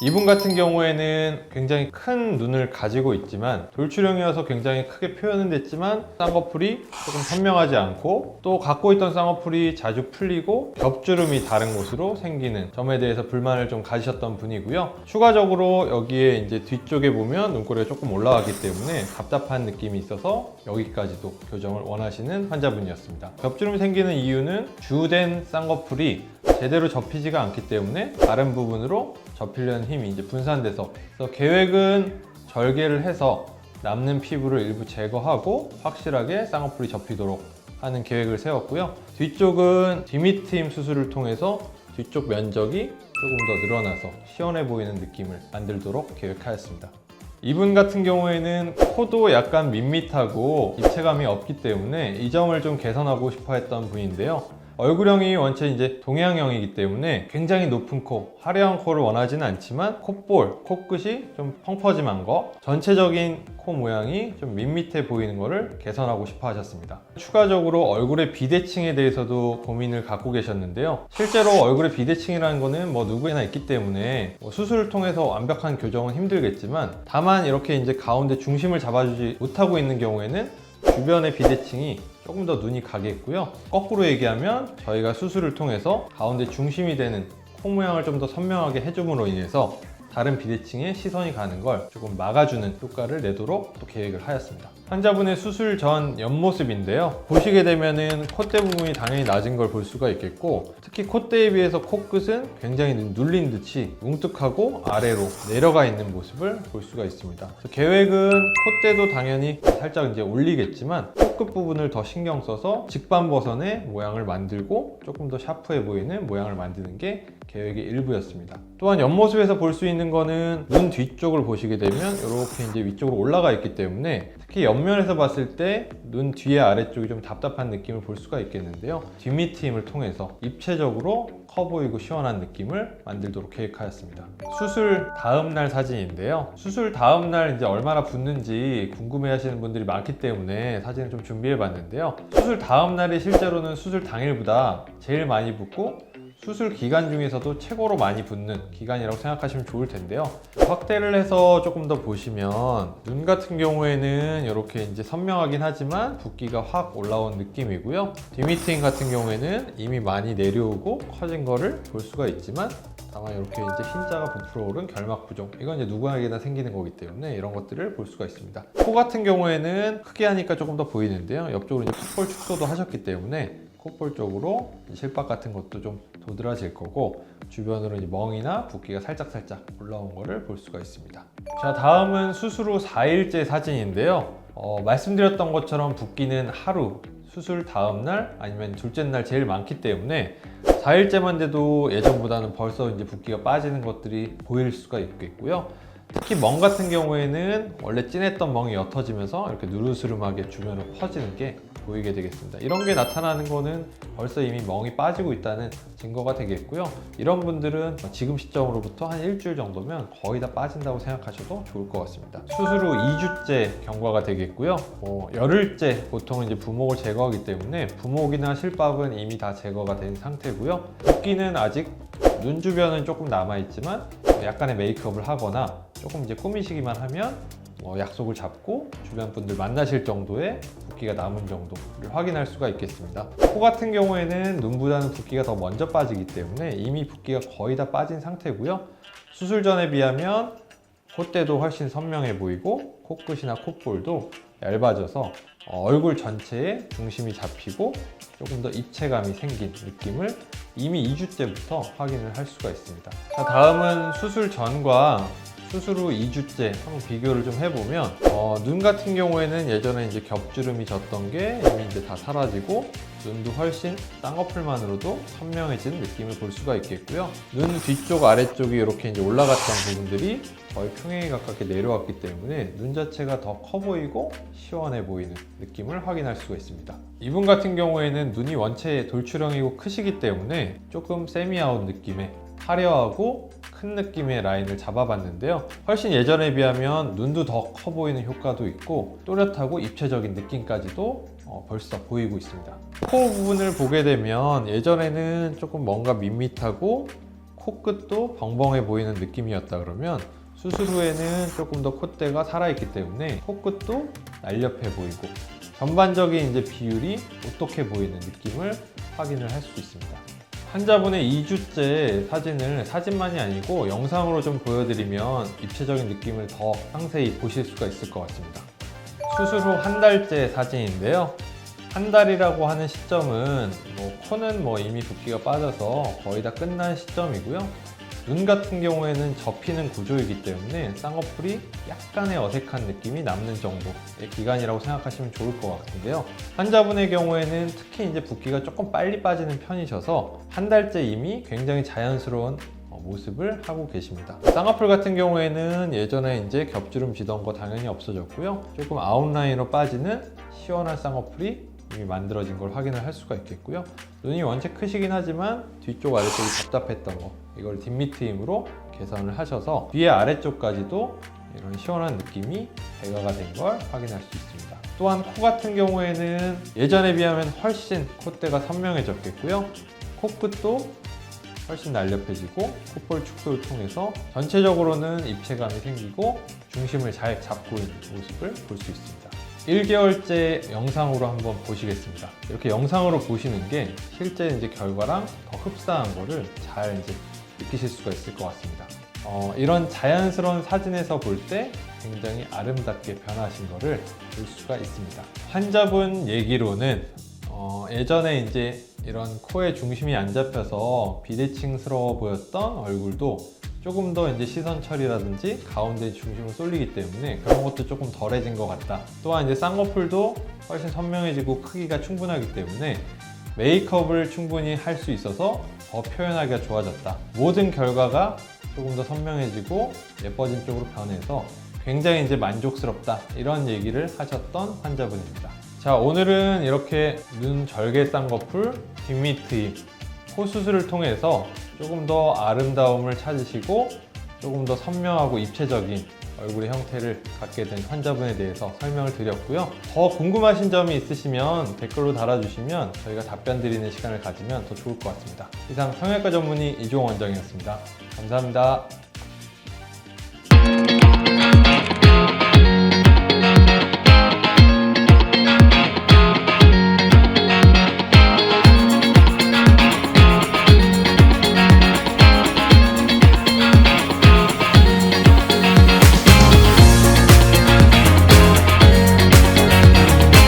이분 같은 경우에는 굉장히 큰 눈을 가지고 있지만 돌출형이어서 굉장히 크게 표현은 됐지만 쌍꺼풀이 조금 선명하지 않고 또 갖고 있던 쌍꺼풀이 자주 풀리고 겹주름이 다른 곳으로 생기는 점에 대해서 불만을 좀 가지셨던 분이고요. 추가적으로 여기에 이제 뒤쪽에 보면 눈꼬리가 조금 올라가기 때문에 답답한 느낌이 있어서 여기까지도 교정을 원하시는 환자분이었습니다. 겹주름이 생기는 이유는 주된 쌍꺼풀이 제대로 접히지가 않기 때문에 다른 부분으로 접히려는 힘이 이제 분산돼서, 그래서 계획은 절개를 해서 남는 피부를 일부 제거하고 확실하게 쌍꺼풀이 접히도록 하는 계획을 세웠고요. 뒤쪽은 디미트임 수술을 통해서 뒤쪽 면적이 조금 더 늘어나서 시원해 보이는 느낌을 만들도록 계획하였습니다. 이분 같은 경우에는 코도 약간 밋밋하고 입체감이 없기 때문에 이 점을 좀 개선하고 싶어 했던 분인데요. 얼굴형이 원체 이제 동양형이기 때문에 굉장히 높은 코, 화려한 코를 원하지는 않지만 콧볼, 코끝이 좀 펑퍼짐한 거, 전체적인 코 모양이 좀 밋밋해 보이는 거를 개선하고 싶어 하셨습니다. 추가적으로 얼굴의 비대칭에 대해서도 고민을 갖고 계셨는데요. 실제로 얼굴의 비대칭이라는 거는 뭐 누구나 있기 때문에 수술을 통해서 완벽한 교정은 힘들겠지만, 다만 이렇게 이제 가운데 중심을 잡아주지 못하고 있는 경우에는 주변의 비대칭이 조금 더 눈이 가겠고요. 거꾸로 얘기하면 저희가 수술을 통해서 가운데 중심이 되는 코 모양을 좀 더 선명하게 해줌으로 인해서 다른 비대칭에 시선이 가는 걸 조금 막아주는 효과를 내도록 또 계획을 하였습니다. 환자분의 수술 전 옆모습인데요. 보시게 되면은 콧대 부분이 당연히 낮은 걸 볼 수가 있겠고, 특히 콧대에 비해서 코끝은 굉장히 눌린 듯이 뭉툭하고 아래로 내려가 있는 모습을 볼 수가 있습니다. 그래서 계획은 콧대도 당연히 살짝 이제 올리겠지만 코끝 부분을 더 신경 써서 직반버선의 모양을 만들고 조금 더 샤프해 보이는 모양을 만드는 게 계획의 일부였습니다. 또한 옆모습에서 볼 수 있는 거는 눈 뒤쪽을 보시게 되면 이렇게 이제 위쪽으로 올라가 있기 때문에 특히 옆면에서 봤을 때 눈 뒤에 아래쪽이 좀 답답한 느낌을 볼 수가 있겠는데요. 뒷밑 힘을 통해서 입체적으로 커 보이고 시원한 느낌을 만들도록 계획하였습니다. 수술 다음 날 사진인데요. 수술 다음 날 이제 얼마나 붓는지 궁금해 하시는 분들이 많기 때문에 사진을 좀 준비해 봤는데요. 수술 다음 날이 실제로는 수술 당일보다 제일 많이 붓고 수술 기간 중에서도 최고로 많이 붓는 기간이라고 생각하시면 좋을 텐데요. 확대를 해서 조금 더 보시면 눈 같은 경우에는 이렇게 이제 선명하긴 하지만 붓기가 확 올라온 느낌이고요. 디미팅 같은 경우에는 이미 많이 내려오고 커진 거를 볼 수가 있지만, 다만 이렇게 이제 흰자가 부풀어 오른 결막 부종, 이건 이제 누구에게나 생기는 거기 때문에 이런 것들을 볼 수가 있습니다. 코 같은 경우에는 크게 하니까 조금 더 보이는데요. 옆쪽으로 이제 콧볼 축소도 하셨기 때문에 콧볼 쪽으로 실밥 같은 것도 좀 도드라질 거고, 주변으로 이제 멍이나 붓기가 살짝 올라온 거를 볼 수가 있습니다. 자, 다음은 수술 후 4일째 사진인데요. 말씀드렸던 것처럼 붓기는 하루, 수술 다음 날 아니면 둘째 날 제일 많기 때문에 4일째만 돼도 예전보다는 벌써 이제 붓기가 빠지는 것들이 보일 수가 있겠고요. 특히 멍 같은 경우에는 원래 진했던 멍이 옅어지면서 이렇게 누르스름하게 주변으로 퍼지는 게 보이게 되겠습니다. 이런 게 나타나는 거는 벌써 이미 멍이 빠지고 있다는 증거가 되겠고요. 이런 분들은 지금 시점으로부터 한 일주일 정도면 거의 다 빠진다고 생각하셔도 좋을 것 같습니다. 수술 후 2주째 경과가 되겠고요. 열흘째 보통 이제 부목을 제거하기 때문에 부목이나 실밥은 이미 다 제거가 된 상태고요. 붓기는 아직 눈 주변은 조금 남아있지만 약간의 메이크업을 하거나 조금 이제 꾸미시기만 하면 약속을 잡고 주변 분들 만나실 정도의 붓기가 남은 정도를 확인할 수가 있겠습니다. 코 같은 경우에는 눈보다는 붓기가 더 먼저 빠지기 때문에 이미 붓기가 거의 다 빠진 상태고요. 수술 전에 비하면 콧대도 훨씬 선명해 보이고 코끝이나 콧볼도 얇아져서 얼굴 전체에 중심이 잡히고 조금 더 입체감이 생긴 느낌을 이미 2주째부터 확인을 할 수가 있습니다. 자, 다음은 수술 전과 수술 후 2주째 한번 비교를 좀 해보면 눈 같은 경우에는 예전에 이제 겹주름이 졌던 게 이미 이제 다 사라지고 눈도 훨씬 쌍꺼풀만으로도 선명해진 느낌을 볼 수가 있겠고요. 눈 뒤쪽 아래쪽이 이렇게 이제 올라갔던 부분들이 거의 평행에 가깝게 내려왔기 때문에 눈 자체가 더 커 보이고 시원해 보이는 느낌을 확인할 수가 있습니다. 이분 같은 경우에는 눈이 원체 돌출형이고 크시기 때문에 조금 세미아웃 느낌의 화려하고 큰 느낌의 라인을 잡아봤는데요. 훨씬 예전에 비하면 눈도 더 커 보이는 효과도 있고 또렷하고 입체적인 느낌까지도 벌써 보이고 있습니다. 코 부분을 보게 되면 예전에는 조금 뭔가 밋밋하고 코끝도 벙벙해 보이는 느낌이었다 그러면 수술 후에는 조금 더 콧대가 살아있기 때문에 코끝도 날렵해 보이고 전반적인 이제 비율이 오똑해 보이는 느낌을 확인을 할 수 있습니다. 환자분의 2주째 사진을 사진만이 아니고 영상으로 좀 보여드리면 입체적인 느낌을 더 상세히 보실 수가 있을 것 같습니다. 수술 후 한 달째 사진인데요. 한 달이라고 하는 시점은 코는 이미 붓기가 빠져서 거의 다 끝난 시점이고요. 눈 같은 경우에는 접히는 구조이기 때문에 쌍꺼풀이 약간의 어색한 느낌이 남는 정도의 기간이라고 생각하시면 좋을 것 같은데요. 환자분의 경우에는 특히 이제 붓기가 조금 빨리 빠지는 편이셔서 한 달째 이미 굉장히 자연스러운 모습을 하고 계십니다. 쌍꺼풀 같은 경우에는 예전에 이제 겹주름 지던 거 당연히 없어졌고요. 조금 아웃라인으로 빠지는 시원한 쌍꺼풀이 이미 만들어진 걸 확인을 할 수가 있겠고요. 눈이 원체 크시긴 하지만 뒤쪽 아래쪽이 답답했던 거 이걸 뒷밑 트임으로 개선을 하셔서 뒤에 아래쪽까지도 이런 시원한 느낌이 배가가 된 걸 확인할 수 있습니다. 또한 코 같은 경우에는 예전에 비하면 훨씬 콧대가 선명해졌겠고요. 코끝도 훨씬 날렵해지고 콧볼 축소를 통해서 전체적으로는 입체감이 생기고 중심을 잘 잡고 있는 모습을 볼 수 있습니다. 1개월째 영상으로 한번 보시겠습니다. 이렇게 영상으로 보시는 게 실제 이제 결과랑 더 흡사한 거를 잘 이제 느끼실 수가 있을 것 같습니다. 이런 자연스러운 사진에서 볼 때 굉장히 아름답게 변하신 거를 볼 수가 있습니다. 환자분 얘기로는 예전에 이제 이런 코의 중심이 안 잡혀서 비대칭스러워 보였던 얼굴도 조금 더 이제 시선 처리라든지 가운데 중심을 쏠리기 때문에 그런 것도 조금 덜해진 것 같다. 또한 이제 쌍꺼풀도 훨씬 선명해지고 크기가 충분하기 때문에 메이크업을 충분히 할 수 있어서 더 표현하기가 좋아졌다. 모든 결과가 조금 더 선명해지고 예뻐진 쪽으로 변해서 굉장히 이제 만족스럽다. 이런 얘기를 하셨던 환자분입니다. 자, 오늘은 이렇게 눈 절개 쌍꺼풀, 뒷밑 트임, 코 수술을 통해서 조금 더 아름다움을 찾으시고 조금 더 선명하고 입체적인 얼굴의 형태를 갖게 된 환자분에 대해서 설명을 드렸고요. 더 궁금하신 점이 있으시면 댓글로 달아주시면 저희가 답변 드리는 시간을 가지면 더 좋을 것 같습니다. 이상 성형외과 전문의 이종원 원장이었습니다. 감사합니다.